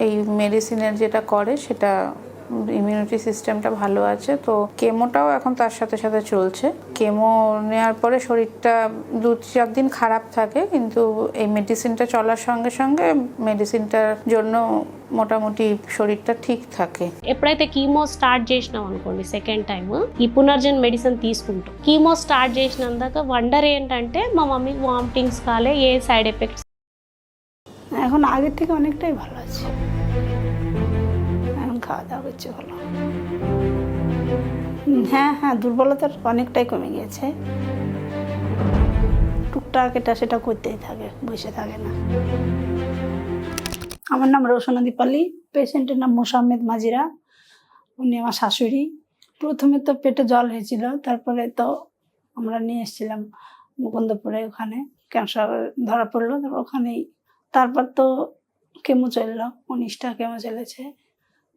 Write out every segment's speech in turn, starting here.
এই মেডিসিনের যেটা করে সেটা ইমিউনিটি সিস্টেমটা ভালো আছে। তো কেমোটাও এখন তার সাথে সাথে চলছে। কেমো নেওয়ার পরে শরীরটা 2-4 দিন খারাপ থাকে, কিন্তু এই মেডিসিনটা చలాর সঙ্গে సঙ্গে మెడిసిన్টার జొన్న మొట్టమొదటి శరీరটা ঠিক থাকে। ఎప్పుడైతే కీమో స్టార్ట్ చేసినాం అనుకోండి సెకండ్ టైం ఈ పునర్జన్ మెడిసిన్ తీసుకుంటాం, కీమో స్టార్ట్ చేసినందాక వండర్ ఏంటంటే మా మమ్మీకి వామిటింగ్స్ కాలే, ఏ సైడ్ ఎఫెక్ట్స్। এখন আগের থেকে অনেকটাই ভালো আছে, এখন খাওয়া দাওয়া করছে ভালো। হ্যাঁ হ্যাঁ, দুর্বলতার অনেকটাই কমে গিয়েছে। টুকটাক এটা সেটা করতেই থাকে, বসে থাকে না। আমার নাম রোশনা দীপালি, পেশেন্টের নাম মোসাম্মেদ মাজিরা, উনি আমার শাশুড়ি। প্রথমে তো পেটে জল হয়েছিল, তারপরে তো আমরা নিয়ে এসেছিলাম মুকুন্দপুরে, ওখানে ক্যান্সার ধরা পড়লো, তারপর ওখানেই তারপর তো কেমো চললো, 19টা কেমো চলেছে।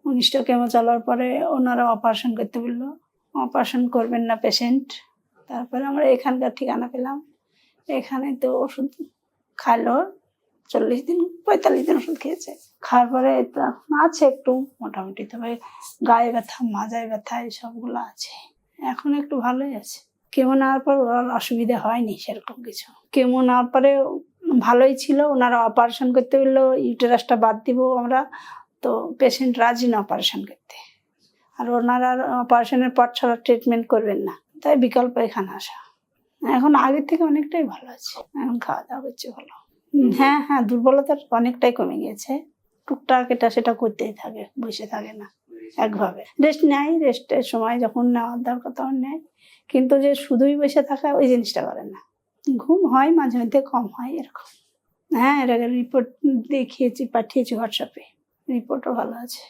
19টা কেমো চলার পরে ওনারা অপারেশন করতে বললো, অপারেশন করবেন না পেশেন্ট। তারপরে আমরা এখানকার ঠিকানা পেলাম, এখানে তো ওষুধ খাইলো, 40 দিন 45 দিন ওষুধ খেয়েছে। খাওয়ার পরে আছে একটু মোটামুটি, তবে গায়ে ব্যথা, মাজায় ব্যথা এইসবগুলো আছে, এখন একটু ভালোই আছে। কেমো নেওয়ার পর ওর অসুবিধা হয়নি সেরকম কিছু। কেমো নেওয়ার পরে ভালোই ছিল, ওনারা অপারেশন করতে বললো, ইউটেরাসটা বাদ দিব আমরা, তো পেশেন্ট রাজি না অপারেশন করতে, আর ওনারা অপারেশনের পর ছাড়া ট্রিটমেন্ট করবেন না, তাই বিকল্প এখানে আসা। এখন আগের থেকে অনেকটাই ভালো আছে, এখন খাওয়া দাওয়া করছে ভালো। হ্যাঁ হ্যাঁ, দুর্বলতার অনেকটাই কমে গিয়েছে। টুকটাক এটা সেটা করতেই থাকে, বসে থাকে না একভাবে। রেস্ট নেয়, রেস্টের সময় যখন নেওয়ার দরকার তখন নেয়, কিন্তু যে শুধুই বসে থাকা ওই জিনিসটা করে না। ঘুম হয় মাঝে মধ্যে, কম হয় এরকম। হ্যাঁ, এর আগে রিপোর্ট দেখিয়েছি, পাঠিয়েছি হোয়াটসঅ্যাপে, রিপোর্টও ভালো আছে।